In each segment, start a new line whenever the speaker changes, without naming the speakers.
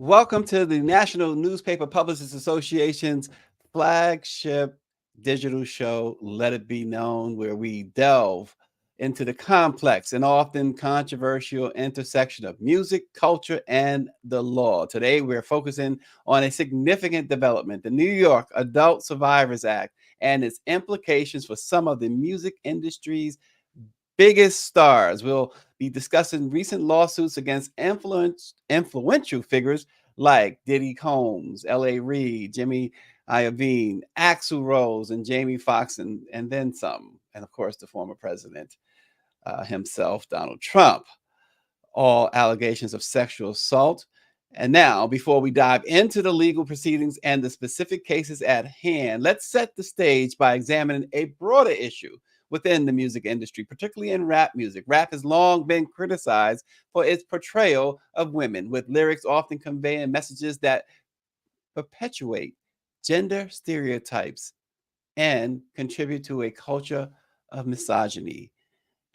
Welcome to the National Newspaper Publishers Association's flagship digital show, Let It Be Known, where we delve into the complex and often controversial intersection of music, culture, and the law. Today, we're focusing on a significant development, the New York Adult Survivors Act, and its implications for some of the music industry's biggest stars. We'll be discussing recent lawsuits against influential figures like Diddy Combs, L.A. Reid, Jimmy Iovine, Axl Rose, and Jamie Foxx, and then some. And of course, the former president himself, Donald Trump. All allegations of sexual assault. And now, before we dive into the legal proceedings and the specific cases at hand, let's set the stage by examining a broader issue within the music industry, particularly in rap music. Rap has long been criticized for its portrayal of women, with lyrics often conveying messages that perpetuate gender stereotypes and contribute to a culture of misogyny.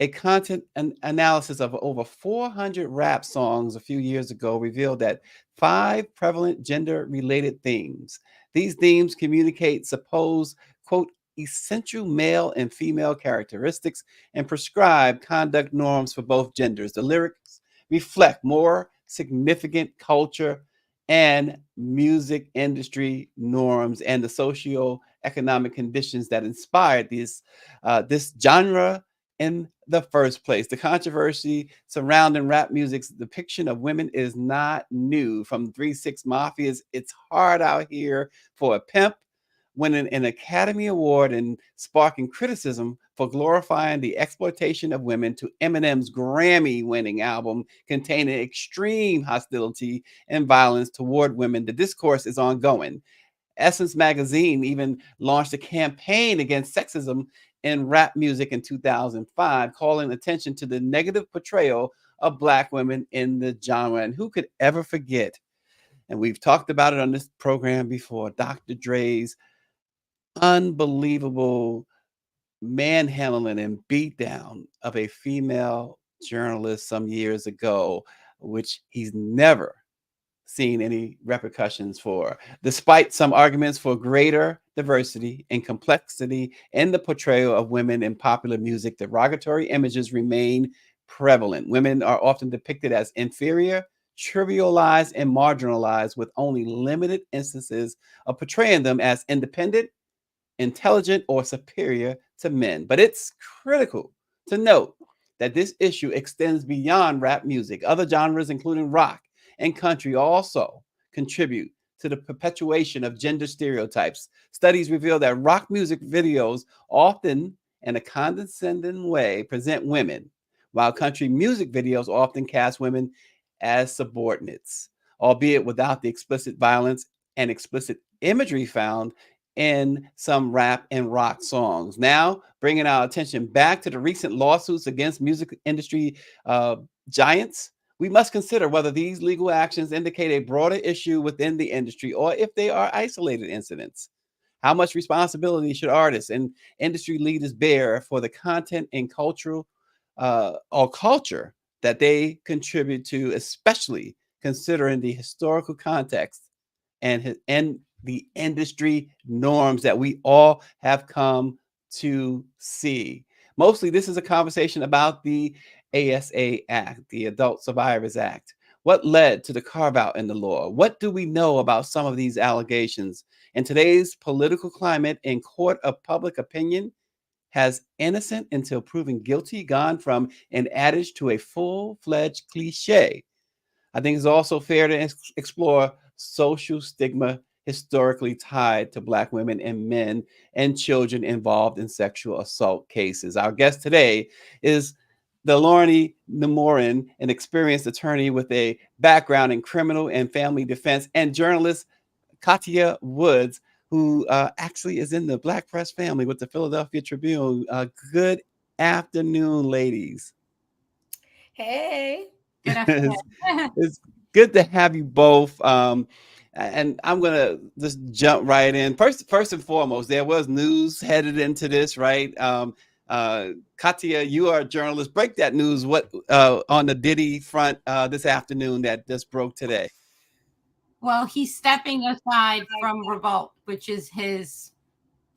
A content analysis of over 400 rap songs a few years ago revealed that 5 prevalent gender related themes. These themes communicate supposed, quote, essential male and female characteristics and prescribe conduct norms for both genders. The lyrics reflect more significant culture and music industry norms and the socio-economic conditions that inspired this genre in the first place. The controversy surrounding rap music's depiction of women is not new. From 3 6 Mafia's It's Hard Out Here for a Pimp, winning an Academy Award and sparking criticism for glorifying the exploitation of women, to Eminem's Grammy-winning album containing extreme hostility and violence toward women. The discourse is ongoing. Essence magazine even launched a campaign against sexism in rap music in 2005, calling attention to the negative portrayal of Black women in the genre. And who could ever forget, and we've talked about it on this program before, Dr. Dre's unbelievable manhandling and beatdown of a female journalist some years ago, which he's never seen any repercussions for. Despite some arguments for greater diversity and complexity in the portrayal of women in popular music, derogatory images remain prevalent. Women are often depicted as inferior, trivialized, and marginalized, with only limited instances of portraying them as independent, intelligent, or superior to men. But it's critical to note that this issue extends beyond rap music. Other genres, including rock and country, also contribute to the perpetuation of gender stereotypes. Studies reveal that rock music videos often, in a condescending way, present women, while country music videos often cast women as subordinates, albeit without the explicit violence and explicit imagery found in some rap and rock songs. Now, bringing our attention back to the recent lawsuits against music industry giants, we must consider whether these legal actions indicate a broader issue within the industry or if they are isolated incidents. How much responsibility should artists and industry leaders bear for the content and cultural or culture that they contribute to, especially considering the historical context and the industry norms that we all have come to see? Mostly, this is a conversation about the ASA Act, the Adult Survivors Act. What led to the carve out in the law? What do we know about some of these allegations? In today's political climate, in court of public opinion, has innocent until proven guilty gone from an adage to a full-fledged cliche? I think it's also fair to explore social stigma historically tied to Black women and men and children involved in sexual assault cases. Our guest today is Dalourny Nemorin, an experienced attorney with a background in criminal and family defense, and journalist Katia Woods, who actually is in the Black press family with the Philadelphia Tribune. Good afternoon, ladies.
Hey, good
it's,
afternoon.
it's good to have you both. And I'm gonna just jump right in. First and foremost, there was news headed into this, right? Katia, you are a journalist. Break that news. What on the Diddy front this afternoon that just broke today?
Well, he's stepping aside from Revolt, which is his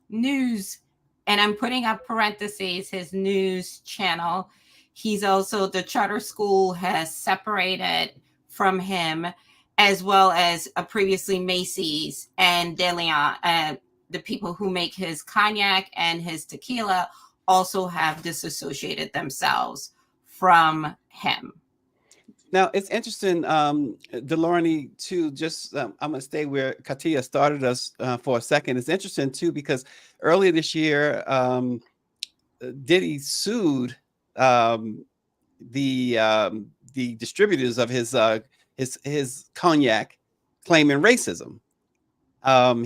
news, and I'm putting up parentheses, his news channel. He's also, the charter school has separated from him, as well as previously Macy's and Deleon, the people who make his cognac and his tequila also have disassociated themselves from him.
Now it's interesting, Dalourny, too. Just I'm gonna stay where Katia started us for a second. It's interesting too because earlier this year, Diddy sued um, the distributors of his cognac, claiming racism.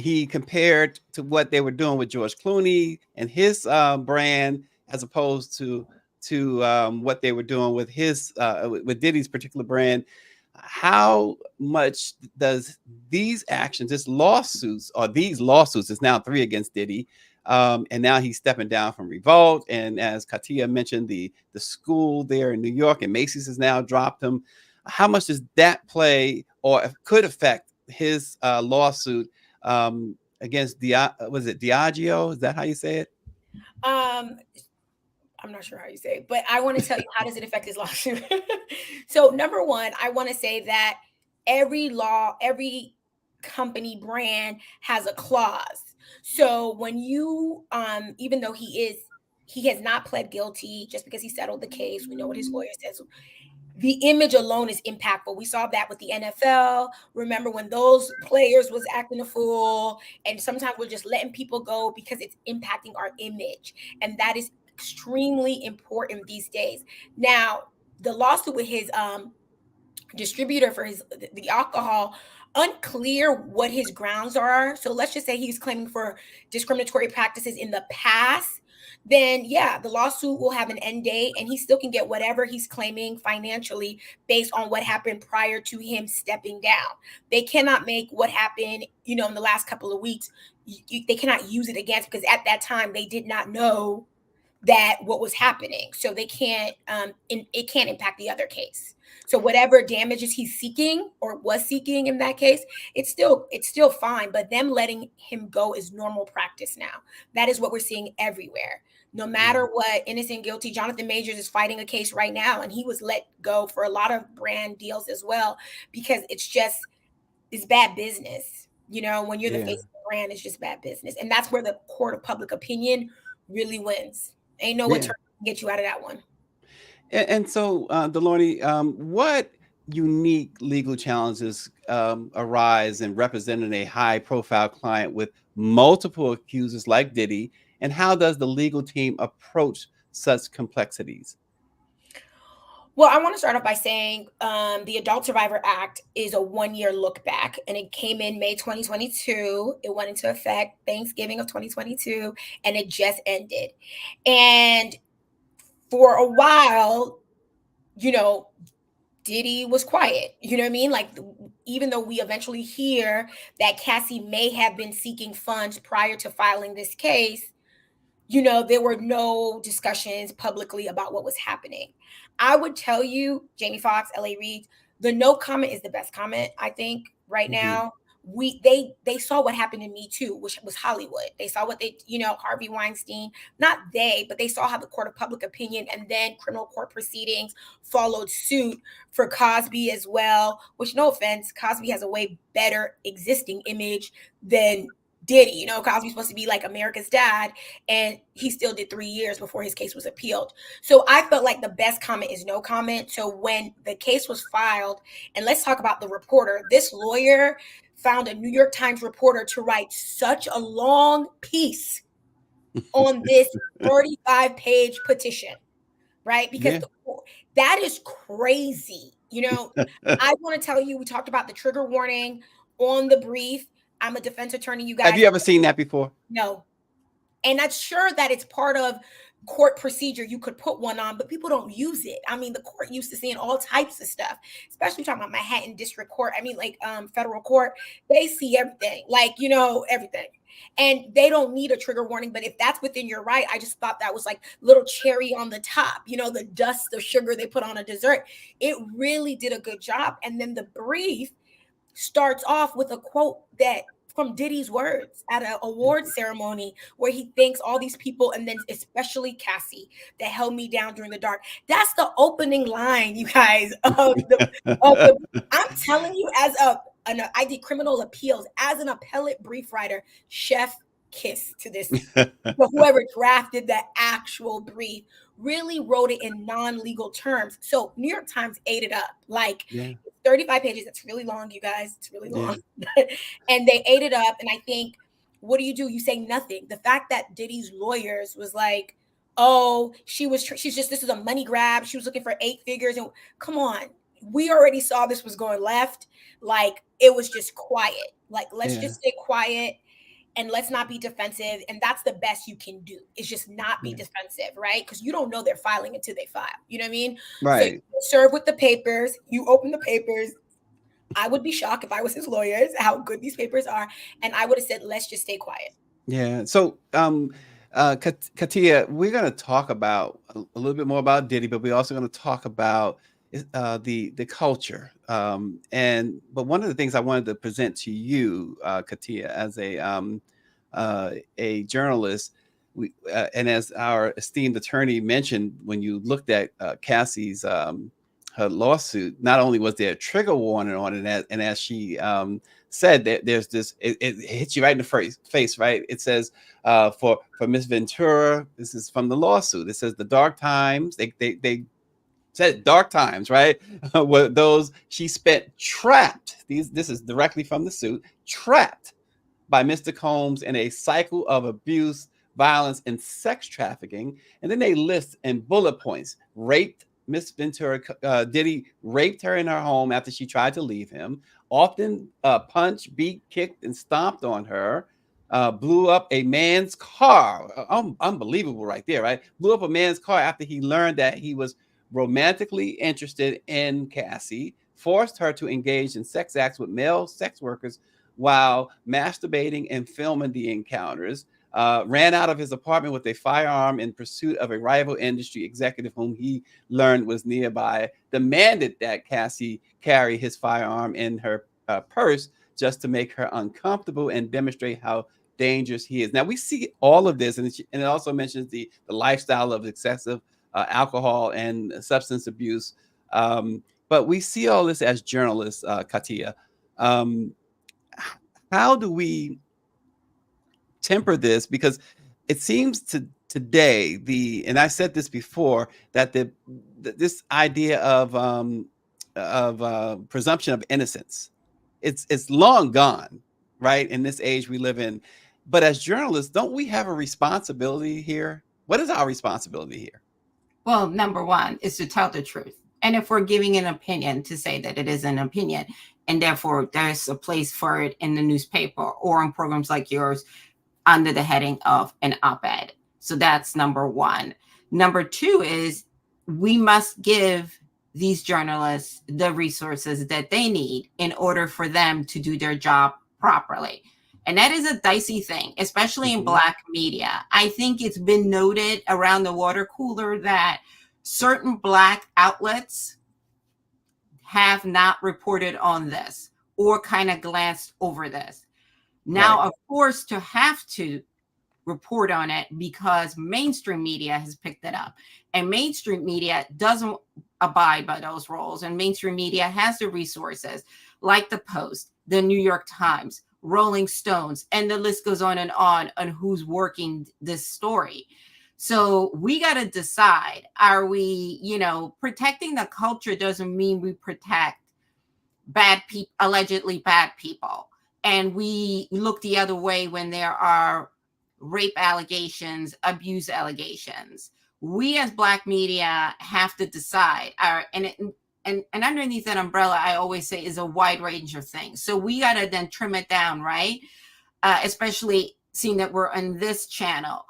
He compared to what they were doing with George Clooney and his brand, as opposed to what they were doing with his with Diddy's particular brand. How much does these actions, these lawsuits, it's now 3 against Diddy, and now he's stepping down from Revolt, and as Katia mentioned, the school there in New York and Macy's has now dropped him. How much does that play or could affect his lawsuit against was it Diageo? Is that how you say it?
Um, I'm not sure how you say it, but I want to tell you, how does it affect his lawsuit? So, number one, I want to say that every company brand has a clause. So when you, even though he has not pled guilty, just because he settled the case, we know what his lawyer says. The image alone is impactful. We saw that with the NFL. Remember when those players was acting a fool, and sometimes we're just letting people go because it's impacting our image, and that is extremely important these days. Now, the lawsuit with his distributor for the alcohol, unclear what his grounds are. So let's just say he's claiming for discriminatory practices in the past. Then yeah, the lawsuit will have an end date and he still can get whatever he's claiming financially based on what happened prior to him stepping down. They cannot make what happened, in the last couple of weeks. They cannot use it against, because at that time they did not know that what was happening, so they can't it can't impact the other case. So whatever damages he's seeking or was seeking in that case, it's still fine, but them letting him go is normal practice now. That is what we're seeing everywhere. No matter what, innocent, guilty. Jonathan Majors is fighting a case right now, and he was let go for a lot of brand deals as well, because it's bad business. When you're the
Yeah,
face of the brand, it's just bad business. And that's where the court of public opinion really wins. Ain't no
yeah.
attorney can get you out of that one.
And so, Dalourny, what unique legal challenges arise in representing a high-profile client with multiple accusers like Diddy, and how does the legal team approach such complexities?
Well, I want to start off by saying the Adult Survivor Act is a 1 year look back, and it came in May 2022. It went into effect Thanksgiving of 2022, and it just ended. And for a while, you know, Diddy was quiet. You know what I mean? Like, even though we eventually hear that Cassie may have been seeking funds prior to filing this case, there were no discussions publicly about what was happening. I would tell you, Jamie Foxx, LA Reid, the no comment is the best comment, I think, right
Mhm.
now. They saw what happened in Me Too, which was Hollywood. They saw what Harvey Weinstein, not they, but they saw how the court of public opinion and then criminal court proceedings followed suit for Cosby as well, which, no offense, Cosby has a way better existing image than Diddy. Cosby's supposed to be like America's dad, and he still did 3 years before his case was appealed. So I felt like the best comment is no comment. So when the case was filed, and let's talk about the reporter, this lawyer found a New York Times reporter to write such a long piece on this 35-page petition, right? Because
Yeah.
that is crazy. I want to tell you, we talked about the trigger warning on the brief. I'm a defense attorney, you
Have
guys.
you ever seen that before?
No. And I'm sure that it's part of court procedure. You could put one on, but people don't use it. I mean, the court used to seeing all types of stuff, especially talking about Manhattan District Court. I mean, like federal court, they see everything, like, everything. And they don't need a trigger warning. But if that's within your right, I just thought that was like little cherry on the top, the dust of sugar they put on a dessert. It really did a good job. And then the brief, starts off with a quote that from Diddy's words at an award ceremony where he thanks all these people, and then especially Cassie that held me down during the dark. That's the opening line, you guys, of the I'm telling you, as I did criminal appeals as an appellate brief writer, chef kiss to this. Whoever drafted the actual brief really wrote it in non-legal terms. So New York Times ate it up. Like,
Yeah.
35 pages. That's really long, you guys. It's really
Yeah.
long. And they ate it up. And I think, what do? You say nothing. The fact that Diddy's lawyers was like, oh, she's just, this is a money grab. She was looking for 8 figures. And come on, we already saw this was going left. Like, it was just quiet. Like, let's
Yeah.
just stay quiet and let's not be defensive. And that's the best you can do, is just not be defensive, right? Because you don't know they're filing until they file. You know what I mean?
Right.
So you serve with the papers. You open the papers. I would be shocked if I was his lawyers, how good these papers are. And I would have said, let's just stay quiet.
Yeah. So, Katia, we're going to talk about a little bit more about Diddy, but we're also going to talk about the culture. But one of the things I wanted to present to you, Katia, as a journalist, and as our esteemed attorney mentioned, when you looked at Cassie's her lawsuit, not only was there a trigger warning on it, and as she said, that there's this, it hits you right in the face, right? It says for Miss Ventura, this is from the lawsuit. It says the dark times. They said dark times, right? Were those she spent trapped. This is directly from the suit. Trapped by Mr. Combs in a cycle of abuse, violence, and sex trafficking. And then they list in bullet points: raped Miss Ventura. Diddy raped her in her home after she tried to leave him. Often punched, beat, kicked, and stomped on her. Blew up a man's car. Unbelievable right there, right? Blew up a man's car after he learned that he was romantically interested in Cassie. Forced her to engage in sex acts with male sex workers while masturbating and filming the encounters. Ran out of his apartment with a firearm in pursuit of a rival industry executive whom he learned was nearby. Demanded that Cassie carry his firearm in her purse just to make her uncomfortable and demonstrate how dangerous he is. Now, we see all of this, and it also mentions the lifestyle of excessive alcohol and substance abuse. But we see all this as journalists, Katia. How do we temper this? Because it seems today, and I said this before, that this idea of presumption of innocence, it's long gone, right? In this age we live in. But as journalists, don't we have a responsibility here? What is our responsibility here?
Well, number one is to tell the truth. And if we're giving an opinion, to say that it is an opinion, and therefore there's a place for it in the newspaper or on programs like yours under the heading of an op-ed. So that's number one. Number two is we must give these journalists the resources that they need in order for them to do their job properly. And that is a dicey thing, especially in Black media. I think it's been noted around the water cooler that certain Black outlets have not reported on this or kind of glanced over this. Now,
Right.
of course, to have to report on it because mainstream media has picked it up, and mainstream media doesn't abide by those rules. And mainstream media has the resources like the Post, the New York Times, Rolling Stones, and the list goes on who's working this story. So we got to decide, are we, protecting the culture doesn't mean we protect bad people, allegedly bad people. And we look the other way when there are rape allegations, abuse allegations. We as Black media have to decide. And underneath that umbrella, I always say, is a wide range of things. So we got to then trim it down, right? Especially seeing that we're on this channel.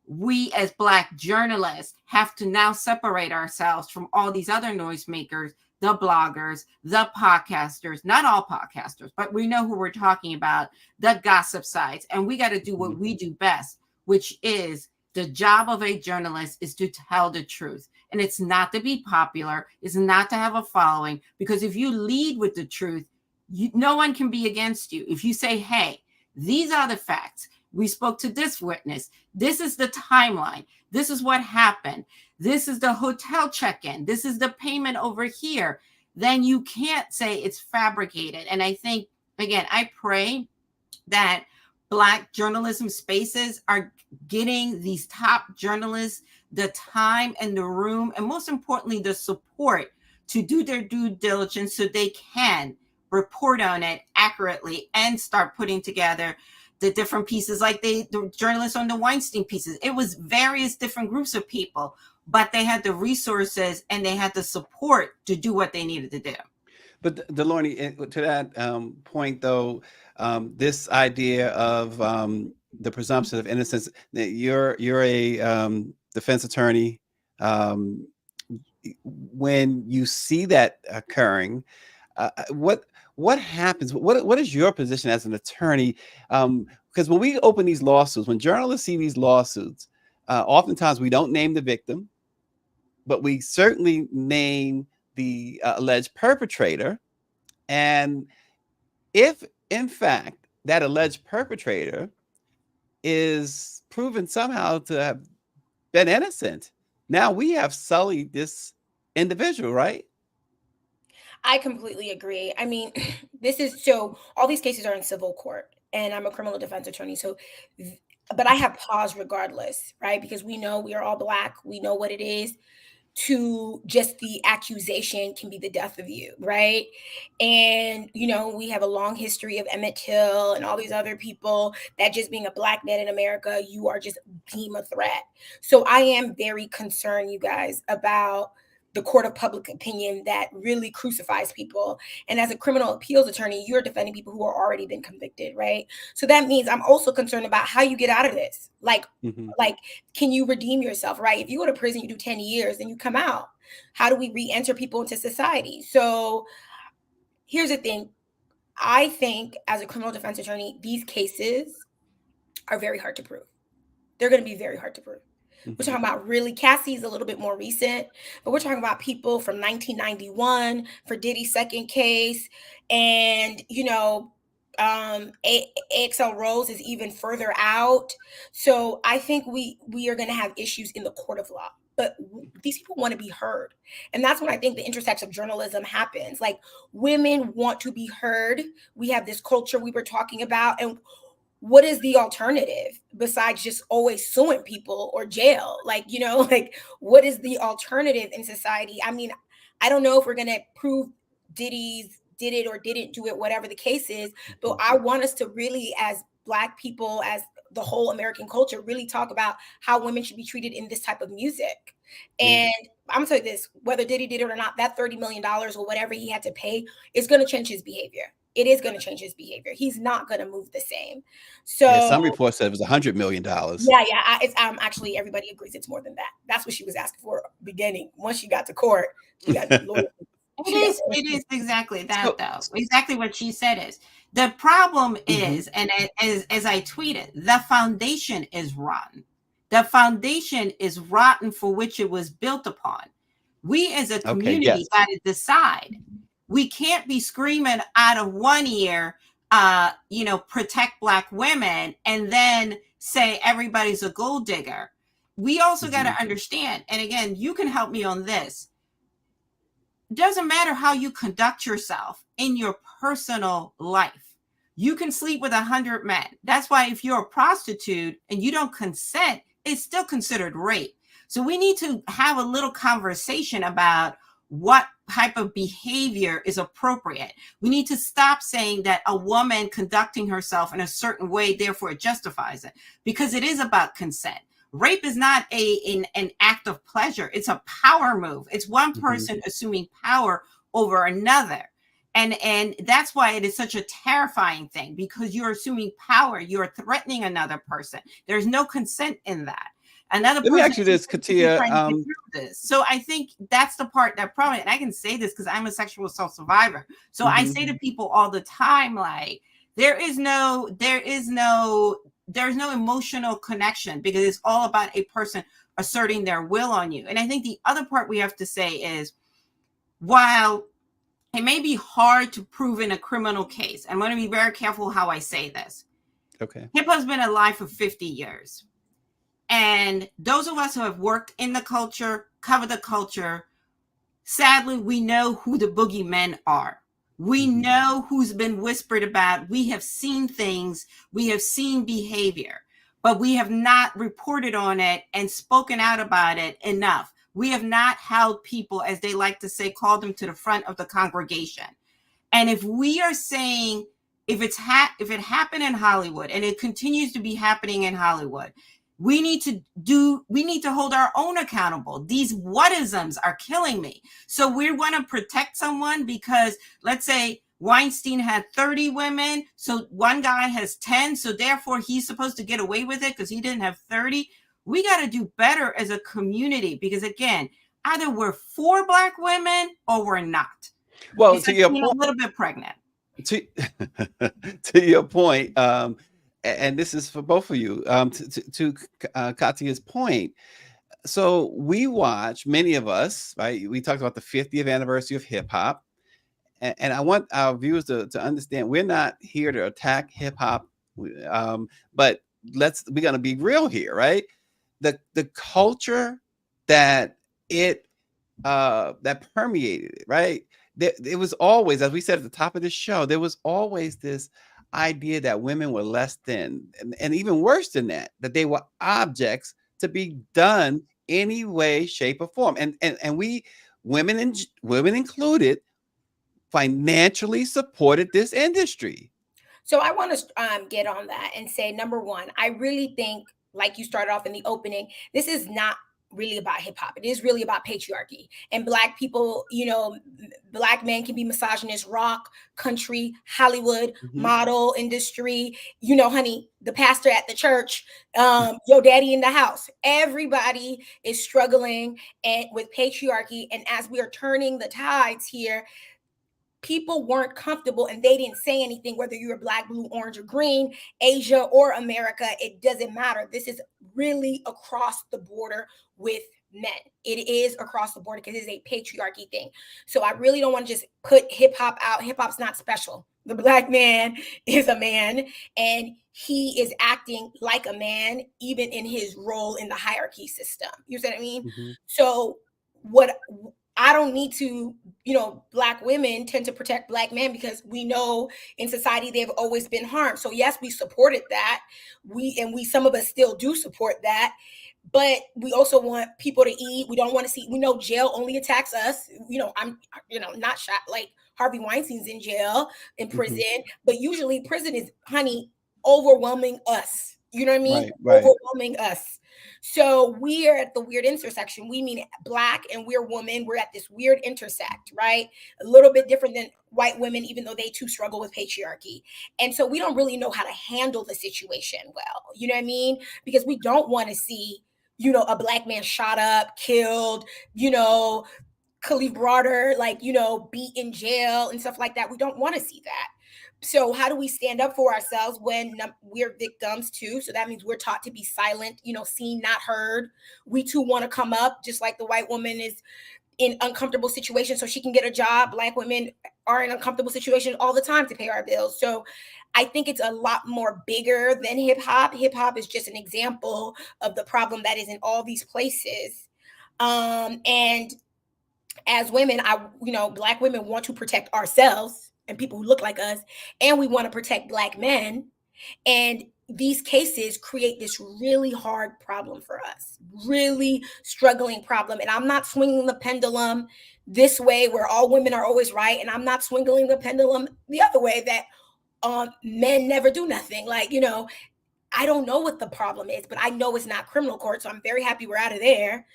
We as Black journalists have to now separate ourselves from all these other noisemakers, the bloggers, the podcasters, not all podcasters, but we know who we're talking about, the gossip sites. And we got to do what we do best, which is the job of a journalist is to tell the truth. And it's not to be popular, it's not to have a following, because if you lead with the truth, no one can be against you. If you say, hey, these are the facts. We spoke to this witness. This is the timeline. This is what happened. This is the hotel check-in. This is the payment over here. Then you can't say it's fabricated. And I think, again, I pray that Black journalism spaces are getting these top journalists the time and the room, and most importantly, the support to do their due diligence so they can report on it accurately and start putting together the different pieces, like the journalists on the Weinstein pieces. It was various different groups of people, but they had the resources and they had the support to do what they needed to do.
But Dalourny, to that point, though, this idea of the presumption of innocence, you're a defense attorney. When you see that occurring, what happens? What is your position as an attorney? Because when we open these lawsuits, when journalists see these lawsuits, oftentimes we don't name the victim, but we certainly name the alleged perpetrator. And if, in fact, that alleged perpetrator is proven somehow to have been innocent, now we have sullied this individual, right?
I completely agree. I mean, so all these cases are in civil court, and I'm a criminal defense attorney. So, but I have pause regardless, right? Because we know we are all Black. We know what it is to just the accusation can be the death of you, right? And, we have a long history of Emmett Till and all these other people that just being a Black man in America, you are just deemed a threat. So I am very concerned, you guys, about the court of public opinion that really crucifies people. And as a criminal appeals attorney, you're defending people who are already been convicted, right? So that means I'm also concerned about how you get out of this. Like, can you redeem yourself, right? If you go to prison, you do 10 years, and you come out. How do we re-enter people into society? So here's the thing. I think as a criminal defense attorney, these cases are very hard to prove. They're going to be very hard to prove. We're talking about Cassie's a little bit more recent, but we're talking about people from 1991 for Diddy's second case. And, Axl Rose is even further out. So I think we are going to have issues in the court of law, but these people want to be heard. And that's when I think the intersection of journalism happens. Like, women want to be heard. We have this culture we were talking about, and what is the alternative besides just always suing people or jail? What is the alternative in society? I mean, I don't know if we're going to prove Diddy's did it or didn't do it, whatever the case is, but I want us to really, as Black people, as the whole American culture, really talk about how women should be treated in this type of music. And I'm gonna tell you this, whether Diddy did it or not, that $30 million or whatever he had to pay is going to change his behavior. It is going to change his behavior. He's not going to move the same. So
some reports said it was $100 million.
Yeah. It's actually, everybody agrees it's more than that. That's what she was asking for beginning. Once she got to court, she got lawyers.
It is exactly that, though. Exactly what she said is the problem is, and as I tweeted, the foundation is rotten. The foundation is rotten for which it was built upon. We as a community got to decide. We can't be screaming out of one ear, protect Black women, and then say everybody's a gold digger. We also got to understand, and again, you can help me on this. Doesn't matter how you conduct yourself in your personal life. You can sleep with 100 men. That's why if you're a prostitute and you don't consent, it's still considered rape. So we need to have a little conversation about what type of behavior is appropriate. We need to stop saying that a woman conducting herself in a certain way, therefore it justifies it, because it is about consent. Rape is not an act of pleasure. It's a power move. It's one person assuming power over another. And that's why it is such a terrifying thing, because you're assuming power. You're threatening another person. There's no consent in that. Let
me ask you this, Katia.
So I think that's the part that probably, and I can say this because I'm a sexual assault survivor. So I say to people all the time, like, there's no emotional connection, because it's all about a person asserting their will on you. And I think the other part we have to say is, while it may be hard to prove in a criminal case. I'm going to be very careful how I say this.
Okay.
Hip hop's been alive for 50 years. And those of us who have worked in the culture, covered the culture, sadly, we know who the boogeymen are. We know who's been whispered about. We have seen things. We have seen behavior, but we have not reported on it and spoken out about it enough. We have not held people, as they like to say, called them to the front of the congregation. And if we are saying, if it happened in Hollywood and it continues to be happening in Hollywood, we need to hold our own accountable. These whatisms are killing me. So we want to protect someone because, let's say, Weinstein had 30 women, so one guy has 10, so therefore he's supposed to get away with it because he didn't have 30. We got to do better as a community because, again, either we're for Black women or we're not.
Well,
It's
to
like
your
being
point,
a little bit pregnant.
To your point, and this is for both of you, to Katia's point. So we watch, many of us, right? We talked about the 50th anniversary of hip hop. And I want our viewers to understand we're not here to attack hip hop, but we're gonna be real here, right? The culture that that permeated it, right? It was always, as we said at the top of the show, there was always this idea that women were less than, and even worse than that they were objects to be done any way, shape, or form. And we, women included, financially supported this industry.
So I want to get on that and say, number one, I really think, like you started off in the opening, this is not really about hip hop. It is really about patriarchy. And Black people, Black men can be misogynist, rock, country, Hollywood, model industry, honey, the pastor at the church, your daddy in the house. Everybody is struggling with patriarchy. And as we are turning the tides here, people weren't comfortable and they didn't say anything, whether you're Black, blue, orange, or green, Asia or America, it doesn't matter. This is really across the border with men. It is across the border because it is a patriarchy thing. So I really don't want to just put hip hop out. Hip hop's not special. The Black man is a man and he is acting like a man, even in his role in the hierarchy system. You see what I mean? So I don't need to, Black women tend to protect Black men because we know in society they've always been harmed. So yes, we supported that. Some of us still do support that, but we also want people to eat. We don't want to see, we know jail only attacks us. I'm, not shot like Harvey Weinstein's in jail, in prison, but usually prison is, honey, overwhelming us. You know what I mean?
Right.
Overwhelming us. So we are at the weird intersection. We mean Black and we're women. We're at this weird intersect, right? A little bit different than white women, even though they too struggle with patriarchy. And so we don't really know how to handle the situation well. You know what I mean? Because we don't want to see, a Black man shot up, killed, Khalif Broader, beat in jail and stuff like that. We don't want to see that. So how do we stand up for ourselves when we're victims too? So that means we're taught to be silent, seen, not heard. We too want to come up, just like the white woman is in uncomfortable situations so she can get a job. Black women are in uncomfortable situations all the time to pay our bills. So I think it's a lot more bigger than hip hop. Hip hop is just an example of the problem that is in all these places. And as women, Black women want to protect ourselves and people who look like us, and we want to protect Black men. And these cases create this really hard problem for us, really struggling problem. And I'm not swinging the pendulum this way where all women are always right. And I'm not swinging the pendulum the other way that men never do nothing. I don't know what the problem is, but I know it's not criminal court. So I'm very happy we're out of there.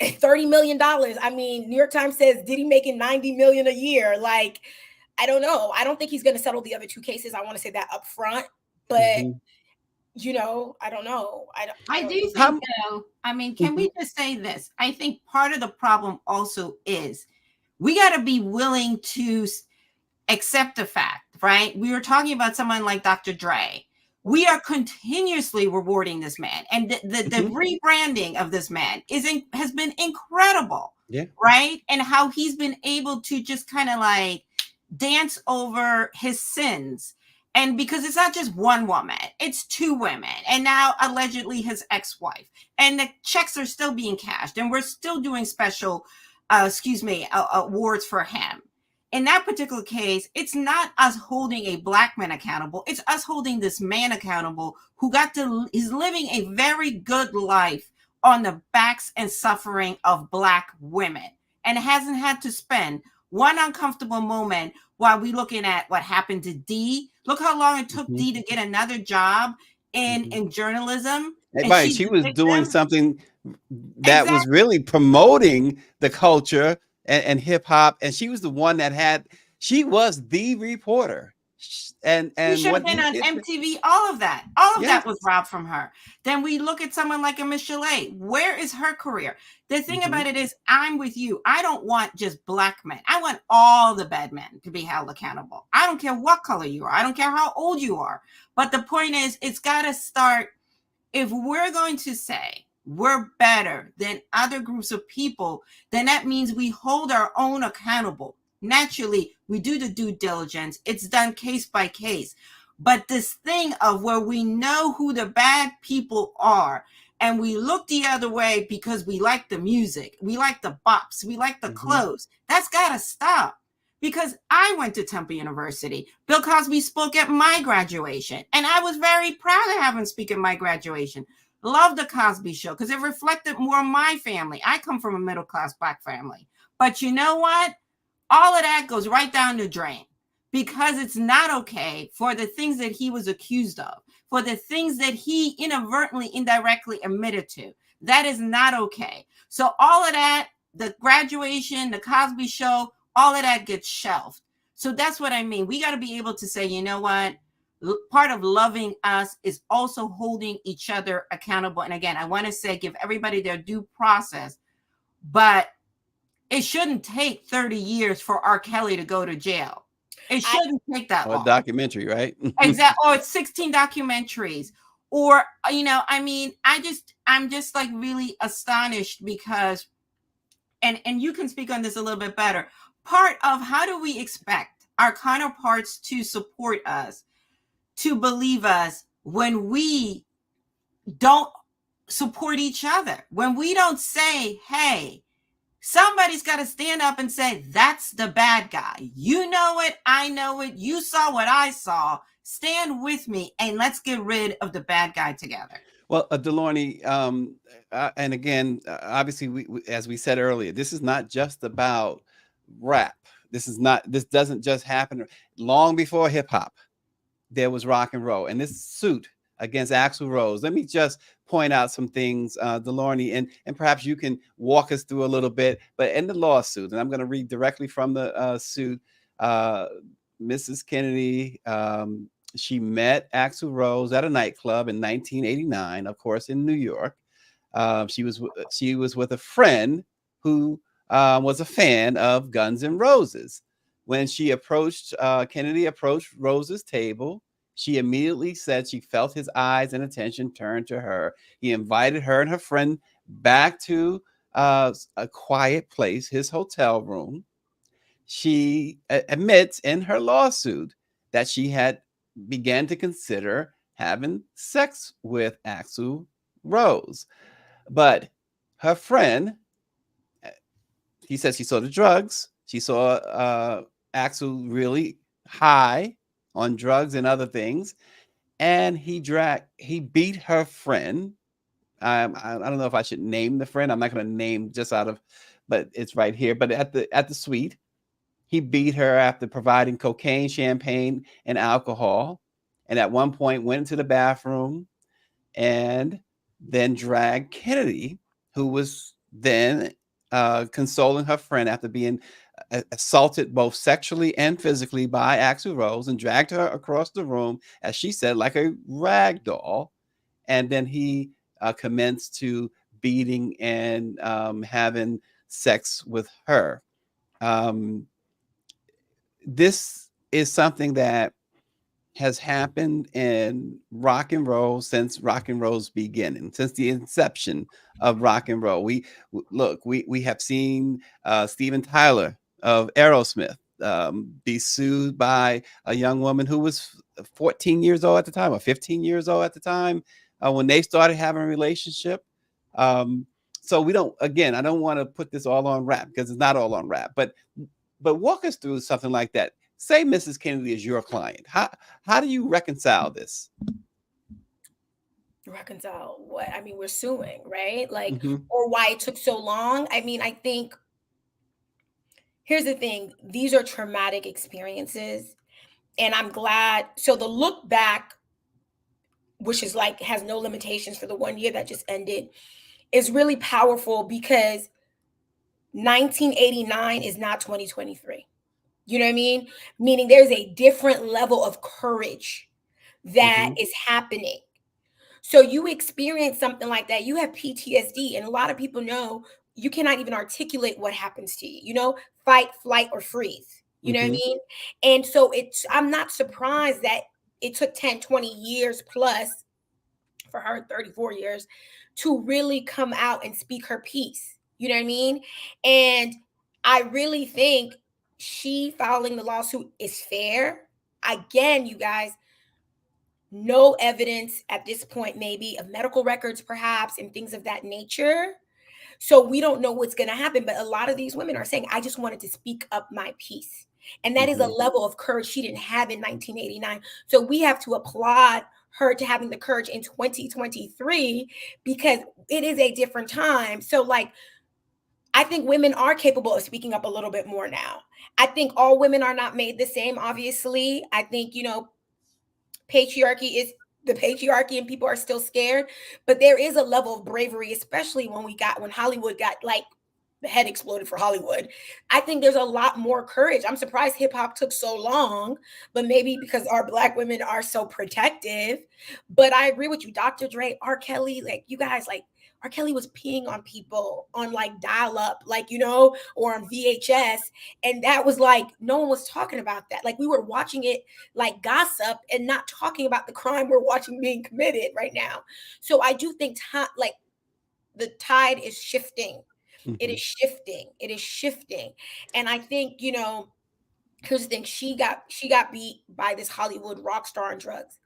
$30 million. I mean, New York Times says Diddy making $90 million a year. I don't know. I don't think he's going to settle the other two cases. I want to say that up front, but I don't know.
I do think though, can we just say this? I think part of the problem also is we got to be willing to accept the fact, right? We were talking about someone like Dr. Dre. we are continuously rewarding this man, and the rebranding of this man has been incredible.
Yeah.
Right. And how he's been able to just kind of like dance over his sins. And because it's not just one woman, it's two women, and now allegedly his ex-wife, and the checks are still being cashed, and we're still doing special awards for him. In that particular case, it's not us holding a black man accountable. It's us holding this man accountable who is living a very good life on the backs and suffering of black women, and hasn't had to spend one uncomfortable moment while we looking at what happened to D. Look how long it took D to get another job in journalism.
And right, she was doing something that was really promoting the culture and hip hop, and she was the one that she was the reporter. And
she should have been on MTV. All of that was robbed from her. Then we look at someone like a Michelle. Where is her career? The thing about it is, I'm with you. I don't want just black men. I want all the bad men to be held accountable. I don't care what color you are. I don't care how old you are. But the point is, it's got to start. If we're going to say we're better than other groups of people, then that means we hold our own accountable. Naturally, we do the due diligence. It's done case by case. But this thing of where we know who the bad people are, and we look the other way because we like the music, we like the bops, we like the clothes, that's got to stop. Because I went to Temple University. Bill Cosby spoke at my graduation, and I was very proud to have him speak at my graduation. Love the Cosby Show because it reflected more on my family. I come from a middle-class black family. But you know what? All of that goes right down the drain, because it's not okay for the things that he was accused of, for the things that he inadvertently, indirectly admitted to. That is not okay. So all of that, the graduation, the Cosby Show, all of that gets shelved. So that's what I mean. We got to be able to say, you know what? Part of loving us is also holding each other accountable. And again, I want to say, give everybody their due process, but it shouldn't take 30 years for R. Kelly to go to jail. It shouldn't take that long.
A documentary, right?
Exactly. Or it's 16 documentaries. Or, I'm just like really astonished because, and you can speak on this a little bit better. Part of how do we expect our counterparts to support us, to believe us, when we don't support each other, when we don't say, hey, somebody's got to stand up and say, that's the bad guy. You know it. I know it. You saw what I saw. Stand with me and let's get rid of the bad guy together.
Well, Dalourny, and again, obviously, we, as we said earlier, this is not just about rap. This doesn't just happen. Long before hip hop, there was rock and roll. And this suit against Axl Rose, let me just point out some things, Dalourny, and perhaps you can walk us through a little bit. But in the lawsuit, and I'm going to read directly from the suit, Mrs. Kennedy, she met Axl Rose at a nightclub in 1989, of course, in New York. She was with a friend who was a fan of Guns N' Roses. When Kennedy approached Rose's table, she immediately said she felt his eyes and attention turned to her. He invited her and her friend back to a quiet place, his hotel room. She admits in her lawsuit that she had began to consider having sex with Axl Rose. But her friend, he says she saw the drugs. She saw Axl really high on drugs and other things. And he beat her friend. I don't know if I should name the friend. I'm not going to name but it's right here. But at the suite, he beat her after providing cocaine, champagne, and alcohol. And at one point went into the bathroom and then dragged Kennedy, who was then consoling her friend after being assaulted both sexually and physically by Axl Rose, and dragged her across the room, as she said, like a rag doll. And then he commenced to beating and having sex with her. This is something that has happened in rock and roll since rock and roll's beginning, since the inception of rock and roll. We have seen Steven Tyler of Aerosmith be sued by a young woman who was 14 years old at the time, or 15 years old at the time, when they started having a relationship. Um, so we don't. Again, I don't want to put this all on rap, because it's not all on rap. But walk us through something like that. Say Mrs. Kennedy is your client. How do you reconcile this?
Reconcile what? I mean, we're suing, right? Like,
Mm-hmm.
or why it took so long. I mean, I think here's the thing, these are traumatic experiences. And I'm glad. So the look back, which is like has no limitations for the 1 year that just ended, is really powerful, because 1989 is not 2023. You know what I mean? Meaning there's a different level of courage that
Mm-hmm.
is happening. So you experience something like that, you have PTSD, and a lot of people know you cannot even articulate what happens to you, fight, flight, or freeze. You know what I
Mm-hmm.
mean? And so I'm not surprised that it took 10, 20 years plus for her, 34 years, to really come out and speak her piece. You know what I mean? And I really think she filing the lawsuit is fair. Again, you guys, no evidence at this point, maybe of medical records, perhaps, and things of that nature. So we don't know what's going to happen. But a lot of these women are saying, I just wanted to speak up my piece. And that is a
Mm-hmm.
level of courage she didn't have in 1989. So we have to applaud her to having the courage in 2023, because it is a different time. So, like, I think women are capable of speaking up a little bit more now. I think all women are not made the same, obviously. I think, patriarchy is the patriarchy and people are still scared, but there is a level of bravery, especially when Hollywood got, like, the head exploded for Hollywood. I think there's a lot more courage. I'm surprised hip hop took so long, but maybe because our Black women are so protective. But I agree with you, Dr. Dre, R. Kelly, like, you guys, like, R. Kelly was peeing on people on, like, dial up, like, or on VHS. And that was like, no one was talking about that. Like, we were watching it like gossip and not talking about the crime we're watching being committed right now. So I do think like, the tide is shifting. It
Mm-hmm.
is shifting. It is shifting. And I think, here's the thing, she got beat by this Hollywood rock star on drugs.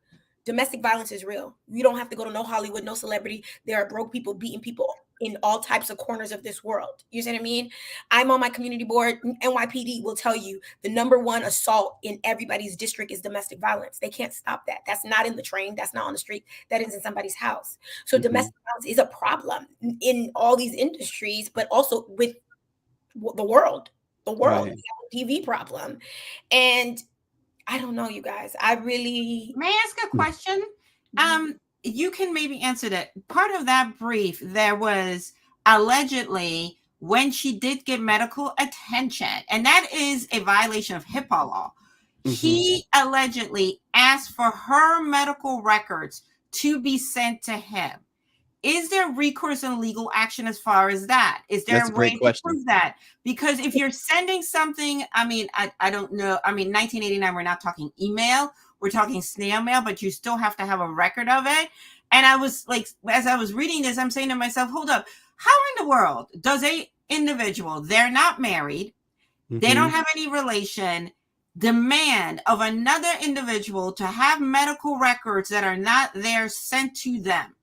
Domestic violence is real. You don't have to go to no Hollywood, no celebrity. There are broke people beating people in all types of corners of this world. You see what I mean? I'm on my community board. NYPD will tell you the number one assault in everybody's district is domestic violence. They can't stop that. That's not in the train. That's not on the street. That is in somebody's house. So
Mm-hmm.
domestic violence is a problem in all these industries, but also with the world. The world.
Right.
We have a TV problem. And I don't know, you guys. I really.
May I ask a question? You can maybe answer that. Part of that brief, there was allegedly when she did get medical attention, and that is a violation of HIPAA law.
Mm-hmm.
He allegedly asked for her medical records to be sent to him. Is there recourse and legal action as far as that? Is there
That's a
a way
great
to
question.
prove that? Because if you're sending something, I don't know. 1989, we're not talking email. We're talking snail mail, but you still have to have a record of it. And I was like, as I was reading this, I'm saying to myself, hold up. How in the world does a individual, they're not married,
Mm-hmm.
they don't have any relation, demand of another individual to have medical records that are not there sent to them?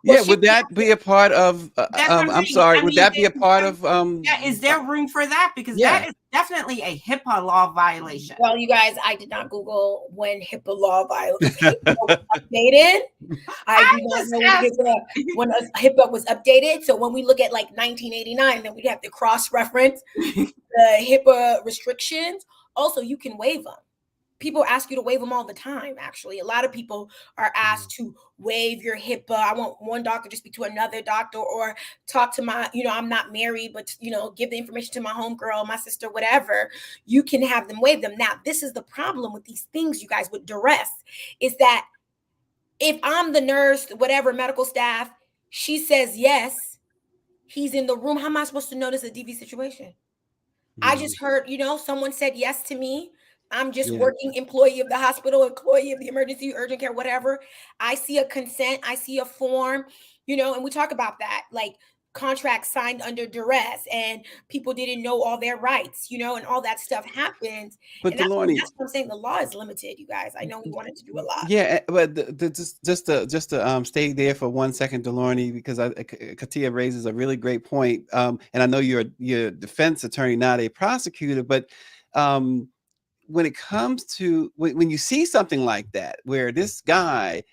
Yeah, would that be a part of?
That's what I'm
I'm
saying.
sorry. Would that be a part of?
Yeah, is there room for that? Because
Yeah.
that is definitely a HIPAA law violation.
Well, you guys, I did not Google when HIPAA law was updated. I do not know when HIPAA was updated. So when we look at, like, 1989, then we'd have to cross-reference the HIPAA restrictions. Also, you can waive them. People ask you to waive them all the time, actually. A lot of people are asked to waive your HIPAA. I want one doctor to speak to another doctor, or talk to my, I'm not married, but, give the information to my homegirl, my sister, whatever. You can have them waive them. Now, this is the problem with these things, you guys, with duress, is that if I'm the nurse, whatever, medical staff, she says yes, he's in the room. How am I supposed to know this is a DV situation? I just heard, someone said yes to me. I'm just
Yeah.
working employee of the hospital, employee of the emergency, urgent care, whatever. I see a consent, I see a form, and we talk about that, like contracts signed under duress and people didn't know all their rights, and all that stuff happens.
But
And that's what,
Dalourny,
that's what I'm saying. The law is limited, you guys. I know we wanted to do a lot.
yeah, but just to stay there for 1 second, Dalourny, because Katia raises a really great point, and I know you're a defense attorney, not a prosecutor, but when it comes to when you see something like that, where this guy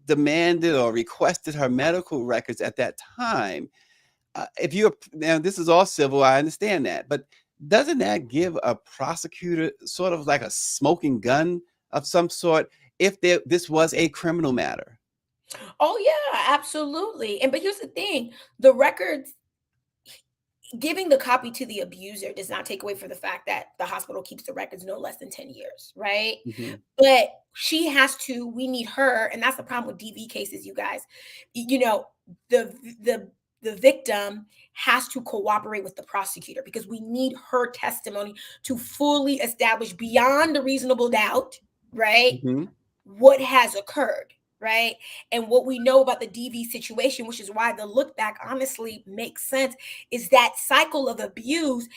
demanded or requested her medical records at that time, if you're now, this is all civil, I understand that, but doesn't that give a prosecutor sort of like a smoking gun of some sort if this was a criminal matter?
Oh yeah, absolutely. But here's the thing: the records, giving the copy to the abuser does not take away from the fact that the hospital keeps the records no less than 10 years, right?
Hmm.
But she has to, we need her, and that's the problem with DV cases, you guys. The the victim has to cooperate with the prosecutor because we need her testimony to fully establish beyond a reasonable doubt, right,
Hmm.
what has occurred, right? And what we know about the DV situation, which is why the look back honestly makes sense, is that cycle of abuse.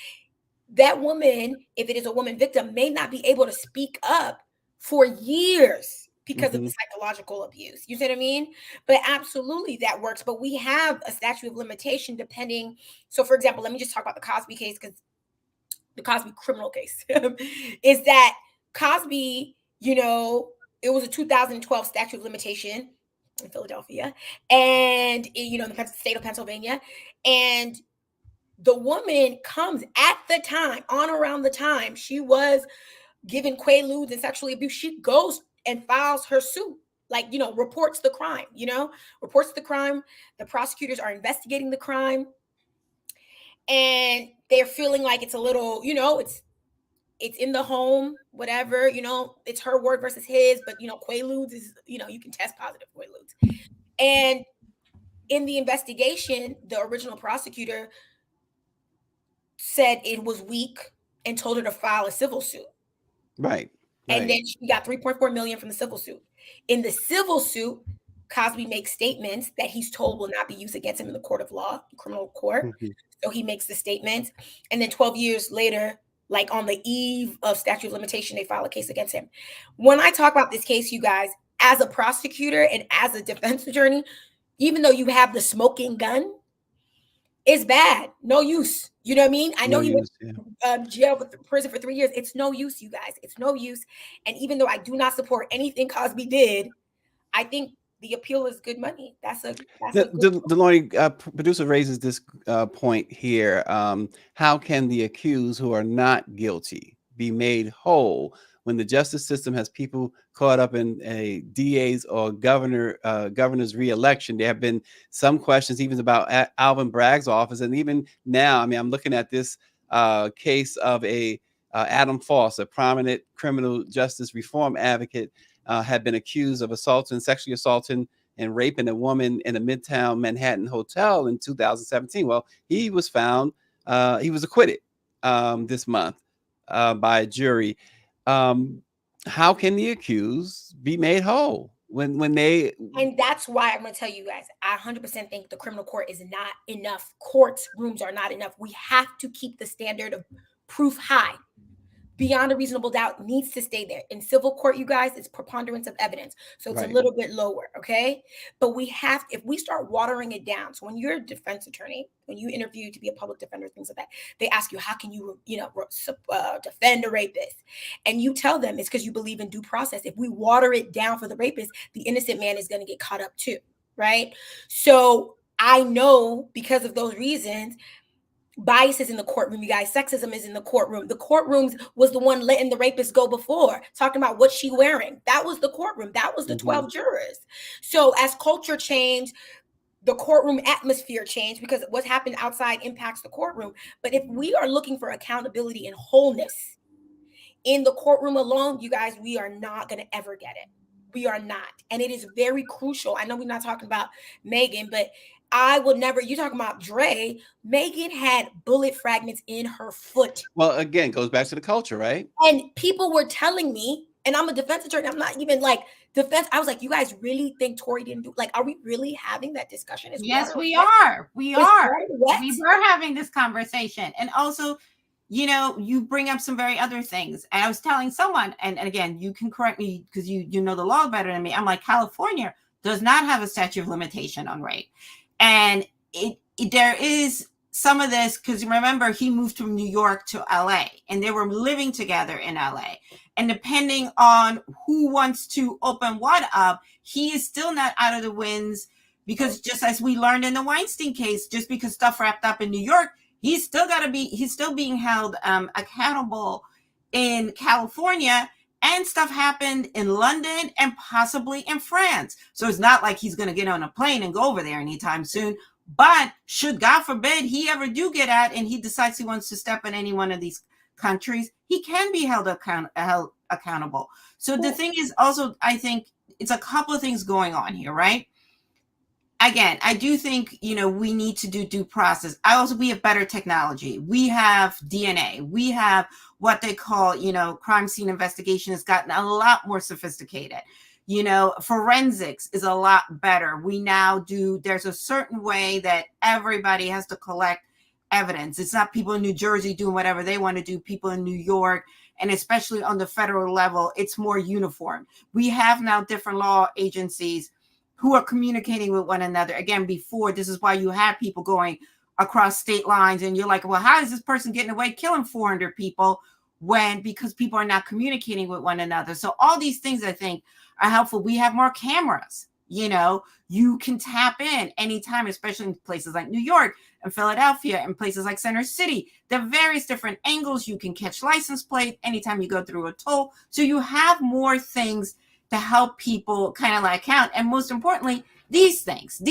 That woman, if it is a woman victim, may not be able to speak up for years because of
Hmm.
the psychological abuse. You see what I mean? But absolutely that works. But we have a statute of limitation depending. So, for example, let me just talk about the Cosby case, because the Cosby criminal case is that Cosby, it was a 2012 statute of limitation in Philadelphia, and in the state of Pennsylvania, and the woman comes at the time, on around the time she was given quaaludes and sexually abused, she goes and files her suit, like, reports the crime, reports the crime. The prosecutors are investigating the crime, and they're feeling like it's a little, it's in the home, whatever, it's her word versus his, but quaaludes is, you can test positive for quaaludes. And in the investigation, the original prosecutor said it was weak and told her to file a civil suit.
Right.
And
Right.
then she got 3.4 million from the civil suit. In the civil suit, Cosby makes statements that he's told will not be used against him in the court of law, criminal court.
Hmm.
So he makes the statements. And then 12 years later, like on the eve of statute of limitation, they file a case against him. When I talk about this case, you guys, as a prosecutor and as a defense attorney, even though you have the smoking gun, it's bad. No use. You know what I mean? I know
No
he went
use. Yeah.
jail with prison for 3 years. It's no use, you guys. It's no use. And even though I do not support anything Cosby did, I think the appeal is good money. That's a good.
Dalourny, producer raises this point here. How can the accused who are not guilty be made whole when the justice system has people caught up in a DA's or governor's reelection? There have been some questions even about Alvin Bragg's office, and even now, I mean, I'm looking at this case of Adam Foss, a prominent criminal justice reform advocate, had been accused of sexually assaulting and raping a woman in a Midtown Manhattan hotel in 2017. Well, he was found, he was acquitted this month by a jury. How can the accused be made whole when they?
And that's why I'm going to tell you guys, I 100% think the criminal court is not enough. Courts rooms are not enough. We have to keep the standard of proof high. Beyond a reasonable doubt needs to stay there. In civil court, you guys, it's preponderance of evidence. So it's
Right.
a little bit lower, okay? But if we start watering it down, so when you're a defense attorney, when you interview to be a public defender, things like that, they ask you, how can you, defend a rapist? And you tell them it's because you believe in due process. If we water it down for the rapist, the innocent man is going to get caught up too, right? So I know because of those reasons, bias is in the courtroom, you guys. Sexism is in the courtroom. The courtrooms was the one letting the rapist go before, talking about what she wearing. That was the courtroom. That was the 12 jurors. So as culture changed, the courtroom atmosphere changed because what happened outside impacts the courtroom. But if we are looking for accountability and wholeness in the courtroom alone, you guys, we are not going to ever get it. We are not. And it is very crucial. I know we're not talking about Megan, but I will never, you talking about Dre, Megan had bullet fragments in her foot.
Well, again, goes back to the culture, right?
And people were telling me, and I'm a defense attorney, I'm not even like defense. I was like, you guys really think Tory didn't do, like, are we really having that discussion?
Yes, we are. We are. We were having this conversation. And also, you know, you bring up some very other things. And I was telling someone, and again, you can correct me because you know the law better than me. I'm like, California does not have a statute of limitation on rape. And there is some of this, because remember, he moved from New York to LA and they were living together in LA. And depending on who wants to open what up, he is still not out of the winds, because just as we learned in the Weinstein case, just because stuff wrapped up in New York, he's still being held accountable in California, and stuff happened in London and possibly in France. So it's not like he's going to get on a plane and go over there anytime soon. But should, God forbid, he ever do get out and he decides he wants to step in any one of these countries, he can be held accountable. So the thing is also, I think it's a couple of things going on here, right? Again, I do think, you know, we need to do due process. We have better technology. We have DNA. We have what they call, you know, crime scene investigation has gotten a lot more sophisticated. You know, forensics is a lot better. We now do, there's a certain way that everybody has to collect evidence. It's not people in New Jersey doing whatever they want to do, people in New York, and especially on the federal level, it's more uniform. We have now different law agencies who are communicating with one another. Again, before, this is why you have people going across state lines and you're like, well, how is this person getting away killing 400 people because people are not communicating with one another? So all these things I think are helpful. We have more cameras, you know, you can tap in anytime, especially in places like New York and Philadelphia and places like Center City. There are various different angles. You can catch license plate anytime you go through a toll. So you have more things to help people kind of like count. And most importantly, these things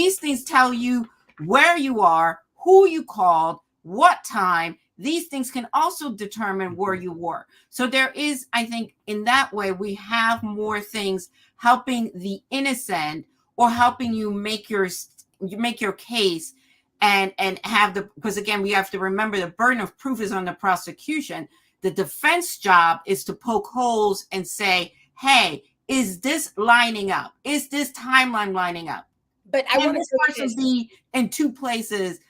tell you where you are, who you called, what time. These things can also determine where you were. So there is, I think, in that way, we have more things helping the innocent or helping you make your case and have because again, we have to remember the burden of proof is on the prosecution. The defense job is to poke holes and say, hey, is this lining up? Is this timeline lining up?
But I want
this person be in two places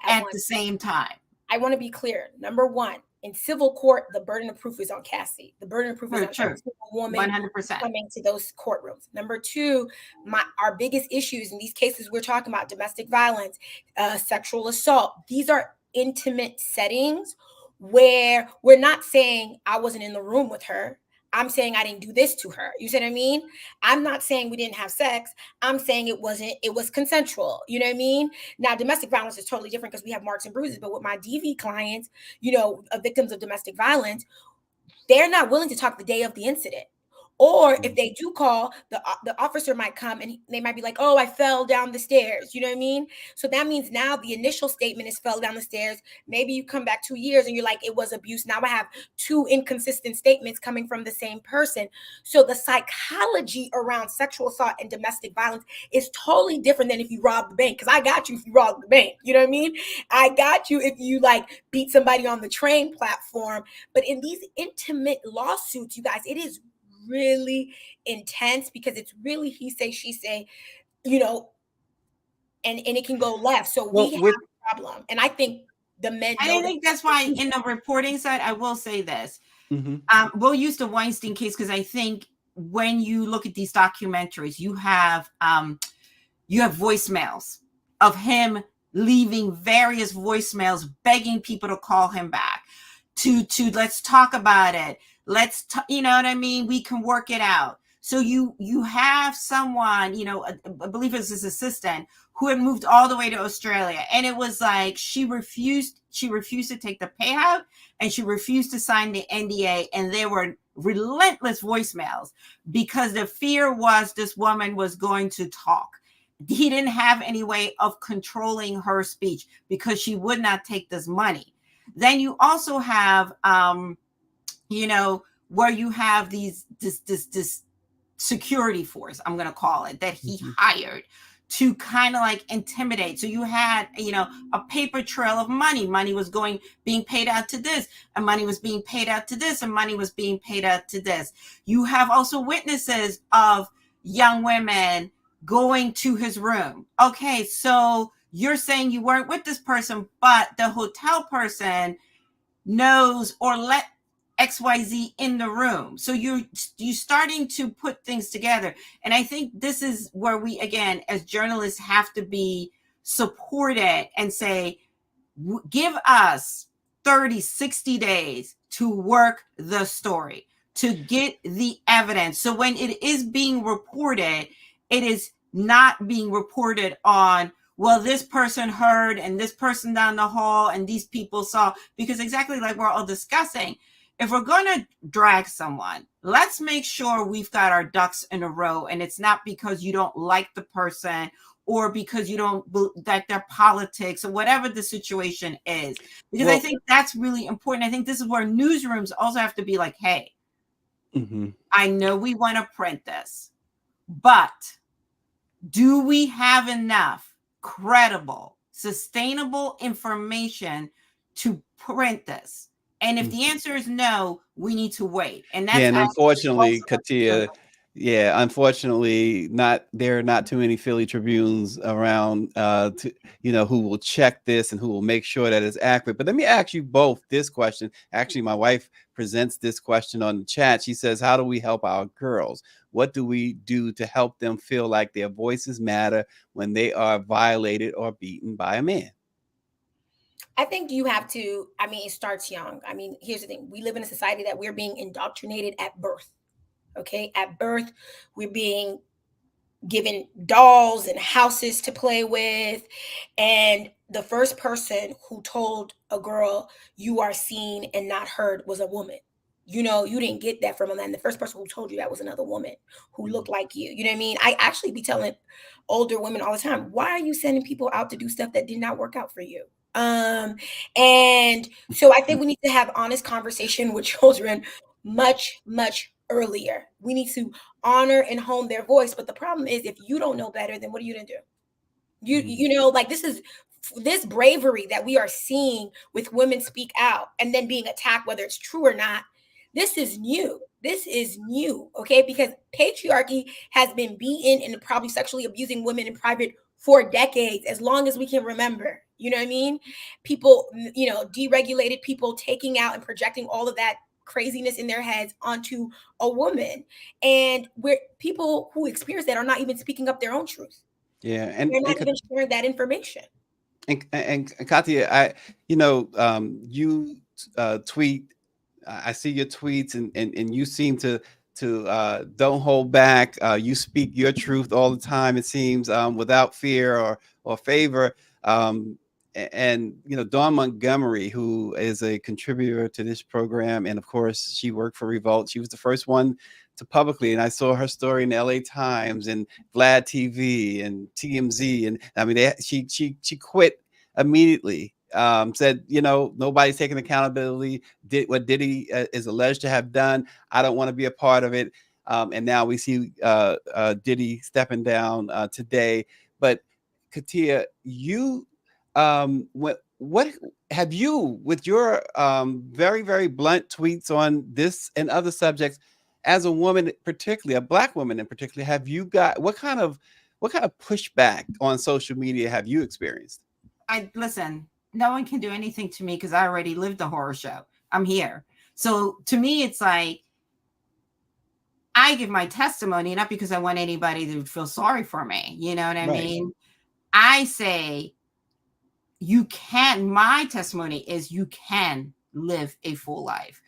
at the same time.
I want to be clear. Number one, in civil court, the burden of proof is on Cassie. The burden of proof is on every single woman
100%
coming to those courtrooms. Number two, our biggest issues in these cases we're talking about, domestic violence, sexual assault. These are intimate settings where we're not saying I wasn't in the room with her. I'm saying I didn't do this to her. You see what I mean? I'm not saying we didn't have sex. I'm saying it was consensual. You know what I mean? Now, domestic violence is totally different because we have marks and bruises. But with my DV clients, you know, victims of domestic violence, they're not willing to talk the day of the incident. Or if they do call, the officer might come and they might be like, oh, I fell down the stairs. You know what I mean? So that means now the initial statement is fell down the stairs. Maybe you come back 2 years and you're like, it was abuse. Now I have two inconsistent statements coming from the same person. So the psychology around sexual assault and domestic violence is totally different than if you rob the bank. Because I got you if you rob the bank. You know what I mean? I got you if you like beat somebody on the train platform. But in these intimate lawsuits, you guys, it is really intense because it's really he say, she say, you know, and it can go left. So we have a problem. And I think the men.
I think that's why in the reporting side, I will say this. We'll use the Weinstein case because I think when you look at these documentaries, you have voicemails of him leaving various voicemails, begging people to call him back to let's talk about it. You know what I mean? We can work it out. So you have someone, you know, I believe it was his assistant who had moved all the way to Australia. And it was like, she refused to take the payout and she refused to sign the NDA. And they were relentless voicemails because the fear was this woman was going to talk. He didn't have any way of controlling her speech because she would not take this money. Then you also have, you know, where you have this security force, I'm going to call it, that he hired to kind of like intimidate. So you had, you know, a paper trail of money. Money was being paid out to this, and money was being paid out to this, and money was being paid out to this. You have also witnesses of young women going to his room. Okay, so you're saying you weren't with this person, but the hotel person knows or let XYZ in the room. So you're starting to put things together. And I think this is where we, again, as journalists, have to be supported and say, give us 30, 60 days to work the story, to get the evidence. So when it is being reported, it is not being reported on, well, this person heard and this person down the hall and these people saw, because exactly like we're all discussing, if we're going to drag someone, let's make sure we've got our ducks in a row, and it's not because you don't like the person or because you don't like their politics or whatever the situation is. Because I think that's really important. I think this is where newsrooms also have to be like, hey, I know we want to print this, but do we have enough credible, sustainable information to print this? And if the answer is no, we need to wait. And that's
unfortunately, Katia, unfortunately, there are not too many Philly Tribunes around, who will check this and who will make sure that it's accurate. But let me ask you both this question. Actually, my wife presents this question on the chat. She says, how do we help our girls? What do we do to help them feel like their voices matter when they are violated or beaten by a man?
I think you have to, it starts young. Here's the thing. We live in a society that we're being indoctrinated at birth. Okay. At birth, we're being given dolls and houses to play with. And the first person who told a girl you are seen and not heard was a woman. You didn't get that from a man. The first person who told you that was another woman who looked like you. You know what I mean? I actually be telling older women all the time, why are you sending people out to do stuff that did not work out for you? And so I think we need to have honest conversation with children much, much earlier. We need to honor and hone their voice. But the problem is, if you don't know better, then what are you going to do? Like this bravery that we are seeing with women speak out and then being attacked, whether it's true or not. This is new. Okay? Because patriarchy has been beaten and probably sexually abusing women in private for decades, as long as we can remember. You know what I mean? People, deregulated people taking out and projecting all of that craziness in their heads onto a woman. And where people who experience that are not even speaking up their own truth.
Yeah. And
they're not even sharing that information.
And Katia, you tweet. I see your tweets, and you seem to don't hold back. You speak your truth all the time, it seems, without fear or favor. And Dawn Montgomery, who is a contributor to this program, and of course she worked for Revolt. She was the first one to publicly, and I saw her story in the LA Times and Vlad TV and TMZ, and she quit immediately. Said, nobody's taking accountability. Did what Diddy is alleged to have done. I don't want to be a part of it. And now we see Diddy stepping down today. But Katia, you, what have you, with your very, very blunt tweets on this and other subjects, as a woman, particularly a Black woman in particular, have you got what kind of pushback on social media have you experienced?
Listen. No one can do anything to me because I already lived the horror show. I'm here. So to me, it's like, I give my testimony, not because I want anybody to feel sorry for me. You know what I mean? I say, my testimony is you can live a full life.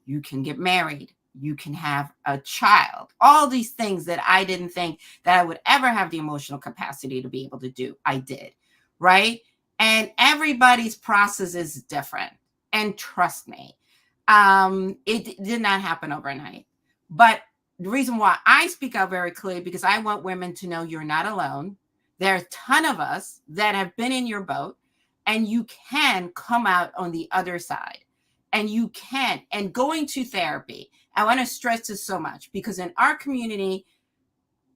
You can get married. You can have a child. All these things that I didn't think that I would ever have the emotional capacity to be able to do. I did. Right? And everybody's process is different. And trust me, it did not happen overnight. But the reason why I speak out very clearly, because I want women to know you're not alone. There are a ton of us that have been in your boat, and you can come out on the other side. And going to therapy. I want to stress this so much, because in our community,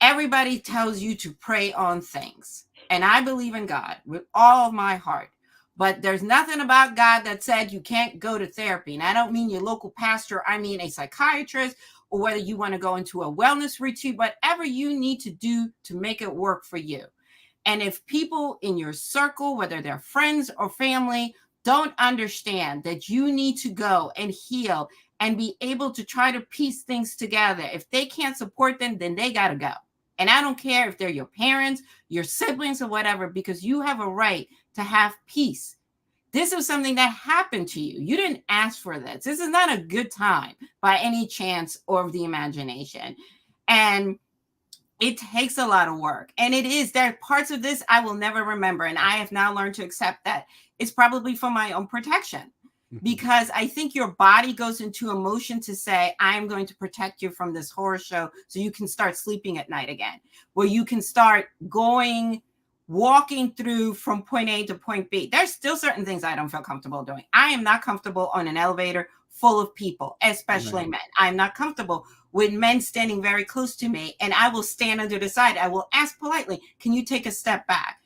everybody tells you to pray on things. And I believe in God with all of my heart. But there's nothing about God that said you can't go to therapy. And I don't mean your local pastor. I mean a psychiatrist, or whether you want to go into a wellness retreat, whatever you need to do to make it work for you. And if people in your circle, whether they're friends or family, don't understand that you need to go and heal and be able to try to piece things together, if they can't support them, then they got to go. And I don't care if they're your parents, your siblings, or whatever, because you have a right to have peace. This is something that happened to you. You didn't ask for this. This is not a good time by any chance or of the imagination. And it takes a lot of work. And it is, there are parts of this I will never remember. And I have now learned to accept that it's probably for my own protection. Because I think your body goes into emotion to say, I am going to protect you from this horror show so you can start sleeping at night again, where you can start walking through from point A to point B. There's still certain things I don't feel comfortable doing. I am not comfortable on an elevator full of people, especially men. I'm not comfortable with men standing very close to me, and I will stand under the side. I will ask politely, can you take a step back?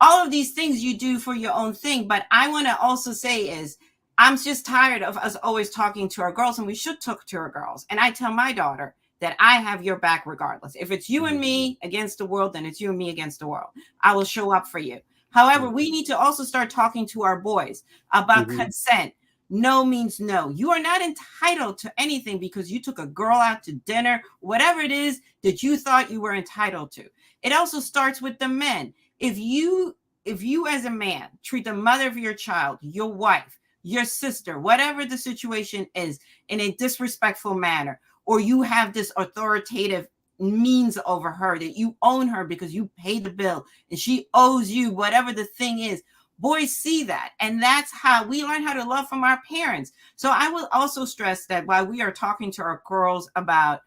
All of these things you do for your own thing. But I want to also say is, I'm just tired of us always talking to our girls, and we should talk to our girls. And I tell my daughter that I have your back regardless. If it's you and me against the world, then it's you and me against the world. I will show up for you. However, we need to also start talking to our boys about consent. No means no. You are not entitled to anything because you took a girl out to dinner, whatever it is that you thought you were entitled to. It also starts with the men. If you as a man treat the mother of your child, your wife, your sister, whatever the situation is, in a disrespectful manner, or you have this authoritative means over her that you own her because you paid the bill and she owes you whatever the thing is, boys see that. And that's how we learn how to love from our parents. So I will also stress that while we are talking to our girls about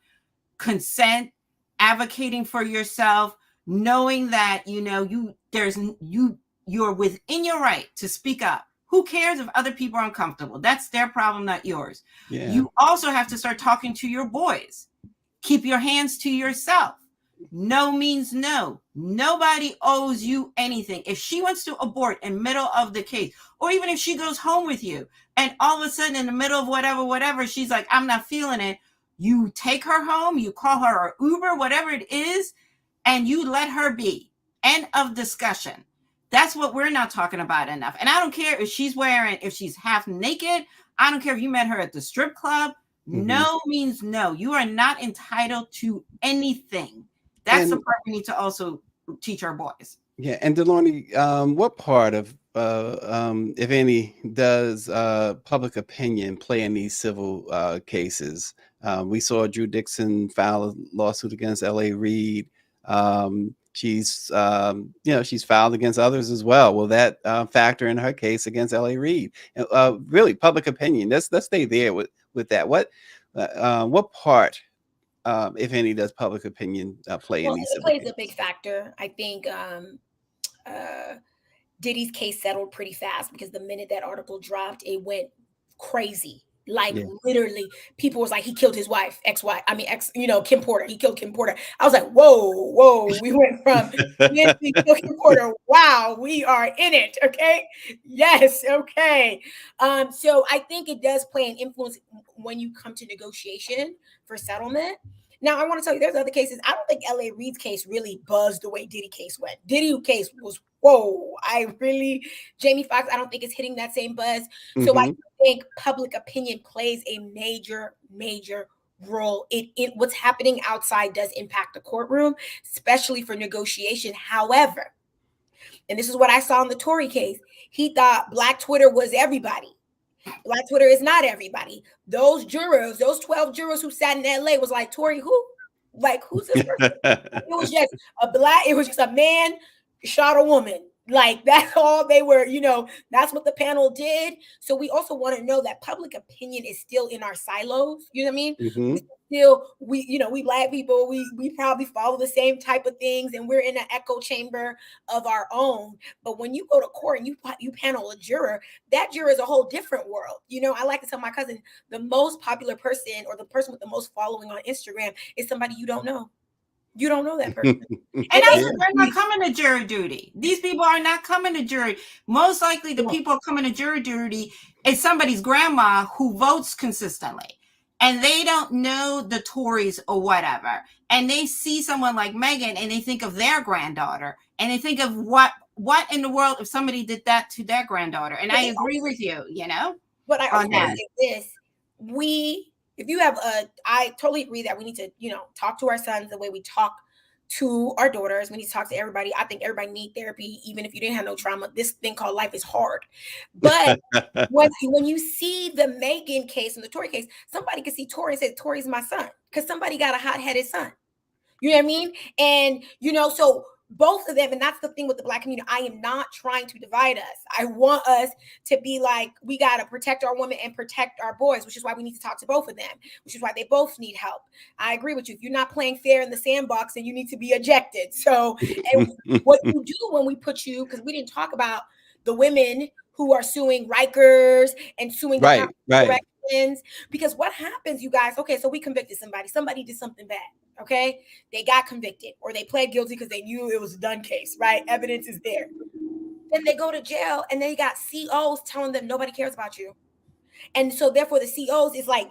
consent, advocating for yourself, knowing that, you're within your right to speak up. Who cares if other people are uncomfortable? That's their problem, not yours. Yeah. You also have to start talking to your boys. Keep your hands to yourself. No means no. Nobody owes you anything. If she wants to abort in middle of the case, or even if she goes home with you and all of a sudden in the middle of whatever, she's like, I'm not feeling it. You take her home, you call her an Uber, whatever it is, and you let her be. End of discussion. That's what we're not talking about enough. And I don't care if she's half naked. I don't care if you met her at the strip club. No means no. You are not entitled to anything. That's the part we need to also teach our boys.
Yeah. And Dalourny, what part of, if any, does public opinion play in these civil cases? We saw Drew Dixon file a lawsuit against L.A. Reid. She's filed against others as well. Will that factor in her case against L.A. Reid? Really, public opinion. Let's stay there with that. What part, if any, does public opinion play in these?
It plays a big factor. I think Diddy's case settled pretty fast because the minute that article dropped, it went crazy. Literally, people was like, he killed his wife, Kim Porter. He killed Kim Porter. I was like, whoa. We went from he killed Kim Porter. Wow, we are in it. Okay. Yes. Okay. So I think it does play an influence when you come to negotiation for settlement. Now, I want to tell you, there's other cases. I don't think L.A. Reid's case really buzzed the way Diddy case went. Diddy case was, Jamie Foxx, I don't think is hitting that same buzz. So I think public opinion plays a major role. What's happening outside does impact the courtroom, especially for negotiation. However, and this is what I saw in the Tory case, he thought Black Twitter was everybody. Black Twitter is not everybody. Those 12 jurors who sat in LA was like, Tory, who? Like, who's this person? It was just a man shot a woman. Like, that's all they were, that's what the panel did. So we also want to know that public opinion is still in our silos. You know what I mean? We Black people, we probably follow the same type of things and we're in an echo chamber of our own. But when you go to court and you panel a juror, that juror is a whole different world. I like to tell my cousin, the most popular person or the person with the most following on Instagram is somebody you don't know. You don't know that person.
And
And
also, they're not coming to jury duty. These people are not coming to jury. Most likely, the people coming to jury duty is somebody's grandma who votes consistently. And they don't know the Tories or whatever. And they see someone like Meghan and they think of their granddaughter. And they think of what in the world if somebody did that to their granddaughter. And I agree with you, you know?
But I also want to say this. If you have I totally agree that we need to, talk to our sons the way we talk to our daughters. We need to talk to everybody. I think everybody need therapy, even if you didn't have no trauma. This thing called life is hard. But when you see the Meghan case and the Tory case, somebody can see Tory and say, Tory's my son, because somebody got a hot-headed son. You know what I mean? And, so both of them, and that's the thing with the Black community, I am not trying to divide us. I want us to be like, we got to protect our women and protect our boys, which is why we need to talk to both of them, which is why they both need help. I agree with you. If you're not playing fair in the sandbox, then you need to be ejected. So, and what you do when we put you, because we didn't talk about the women who are suing Rikers and suing the corrections, because what happens, you guys, okay, so we convicted somebody did something bad. Okay, they got convicted or they pled guilty because they knew it was a done case, right? Evidence is there. Then they go to jail and they got COs telling them nobody cares about you. And so therefore the COs is like,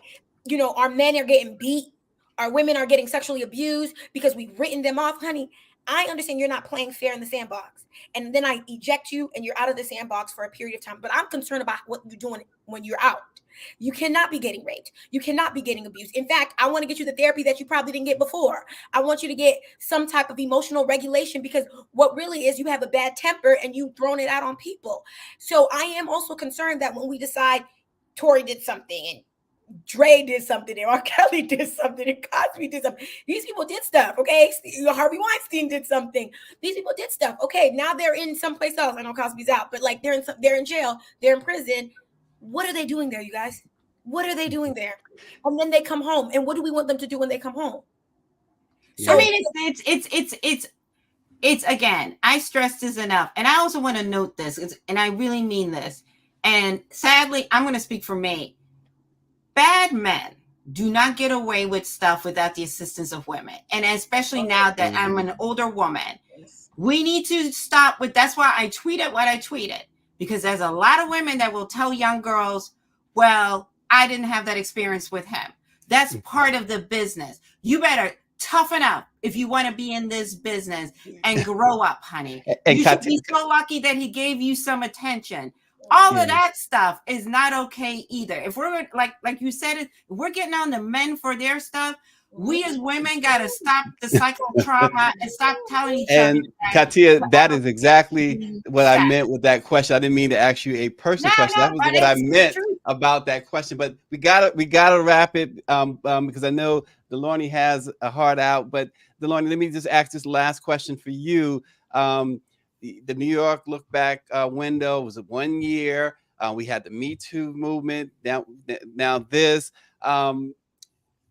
our men are getting beat, our women are getting sexually abused because we've written them off. Honey, I understand you're not playing fair in the sandbox. And then I eject you and you're out of the sandbox for a period of time. But I'm concerned about what you're doing when you're out. You cannot be getting raped. You cannot be getting abused. In fact, I want to get you the therapy that you probably didn't get before. I want you to get some type of emotional regulation, because what really is, you have a bad temper and you've thrown it out on people. So I am also concerned that when we decide Tory did something and Dre did something and R. Kelly did something and Cosby did something, these people did stuff, okay? Harvey Weinstein did something. These people did stuff. Okay, now they're in someplace else. I know Cosby's out, but like they're in jail, they're in prison. What are they doing there, you guys? What are they doing there? And then they come home. And what do we want them to do when they come home?
So I mean, it's again, I stress this enough. And I also want to note this, and I really mean this. And sadly, I'm going to speak for me. Bad men do not get away with stuff without the assistance of women. And especially now that I'm an older woman, we need to stop with, that's why I tweeted what I tweeted. Because there's a lot of women that will tell young girls, well, I didn't have that experience with him. That's part of the business. You better toughen up if you want to be in this business and grow up, honey. And you should be so lucky that he gave you some attention. All of that stuff is not okay either. If we're like you said, if we're getting on the men for their stuff, we as women got to stop the cycle of trauma and stop telling each other.
And Katia, that is exactly what I meant with that question. I didn't mean to ask you a personal question. That was what I meant about that question. But we gotta wrap it because I know Dalourny has a heart out. But Dalourny, let me just ask this last question for you. The New York look back window was 1 year. We had the Me Too movement. Now this.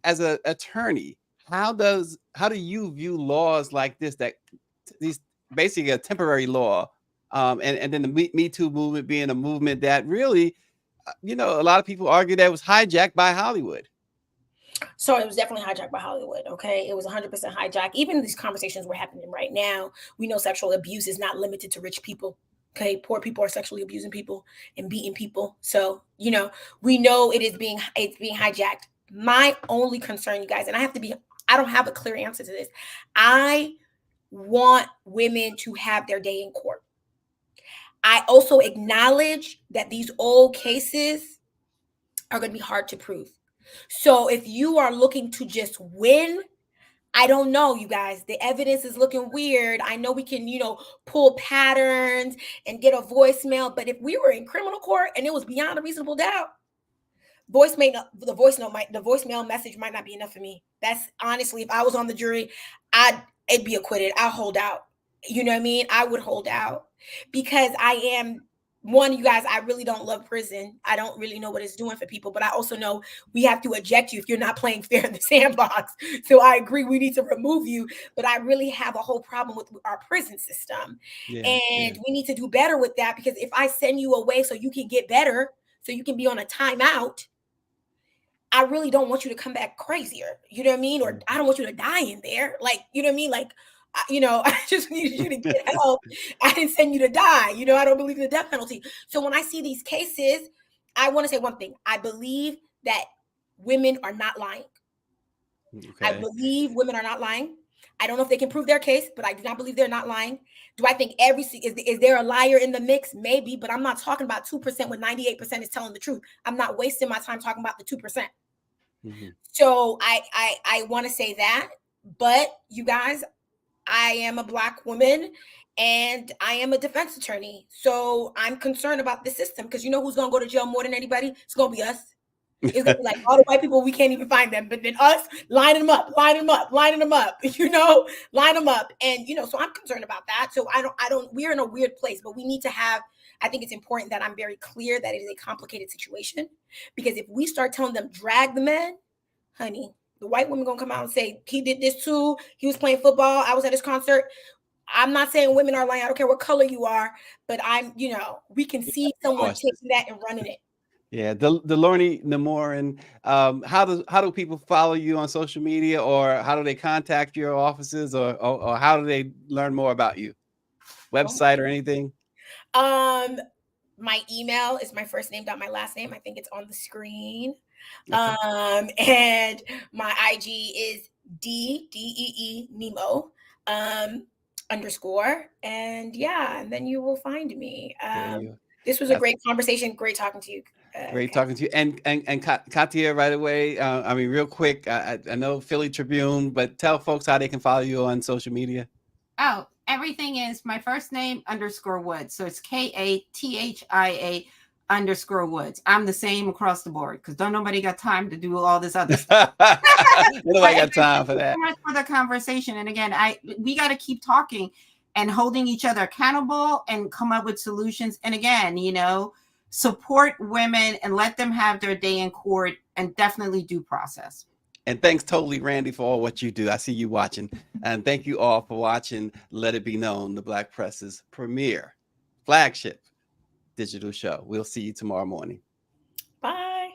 As an attorney, how do you view laws like this, that these basically a temporary law, and then the Me Too movement being a movement that really, a lot of people argue that it was hijacked by Hollywood.
So it was definitely hijacked by Hollywood. Okay, it was 100% hijacked. Even these conversations we're happening right now, we know sexual abuse is not limited to rich people. Okay, poor people are sexually abusing people and beating people. So we know it's being hijacked. My only concern, you guys, and I don't have a clear answer to this. I want women to have their day in court. I also acknowledge that these old cases are going to be hard to prove. So if you are looking to just win, I don't know, you guys. The evidence is looking weird. I know we can, pull patterns and get a voicemail, but if we were in criminal court and it was beyond a reasonable doubt, the voicemail message might not be enough for me. That's honestly, if I was on the jury, it'd be acquitted. I'll hold out. You know what I mean? I would hold out because you guys, I really don't love prison. I don't really know what it's doing for people, but I also know we have to eject you if you're not playing fair in the sandbox. So I agree we need to remove you, but I really have a whole problem with our prison system. We need to do better with that, because if I send you away so you can get better, so you can be on a timeout, I really don't want you to come back crazier. You know what I mean? Or I don't want you to die in there. Like, you know what I mean? Like, I just needed you to get help. I didn't send you to die. I don't believe in the death penalty. So when I see these cases, I want to say one thing. I believe that women are not lying.
Okay.
I believe women are not lying. I don't know if they can prove their case, but I do not believe they're not lying. Do I think is there a liar in the mix? Maybe, but I'm not talking about 2% when 98% is telling the truth. I'm not wasting my time talking about the 2%. Mm-hmm. So I want to say that, but you guys, I am a Black woman and I am a defense attorney. So I'm concerned about the system because you know who's going to go to jail more than anybody? It's going to be us. It's going to be like all the white people, we can't even find them. But then us, lining them up. And, so I'm concerned about that. So we're in a weird place, but we need to have, I think it's important that I'm very clear that it is a complicated situation because if we start telling them, drag the men, honey, the white women going to come out and say, he did this too. He was playing football. I was at his concert. I'm not saying women are lying. I don't care what color you are, but we can see someone taking that and running it.
Yeah, Dalourny, Nemorin, how do people follow you on social media, or how do they contact your offices, or how do they learn more about you? Website or anything?
My email is my first name dot my last name. I think it's on the screen. Okay. And my IG is DEE Nemo _ and then you will find me. This was a great conversation. Great talking to you.
Great talking to you. And Katia, right away. Real quick. I know Philly Tribune, but tell folks how they can follow you on social media.
Oh, everything is my first name _ Woods. So it's KATHIA _ Woods. I'm the same across the board because don't nobody got time to do all this other stuff.
Nobody got time for that.
So much for the conversation. And again, we got to keep talking and holding each other accountable and come up with solutions. And again, support women and let them have their day in court and definitely due process.
And thanks totally, Randy, for all what you do. I see you watching. And thank you all for watching Let It Be Known, the Black Press's premier flagship digital show. We'll see you tomorrow morning.
Bye.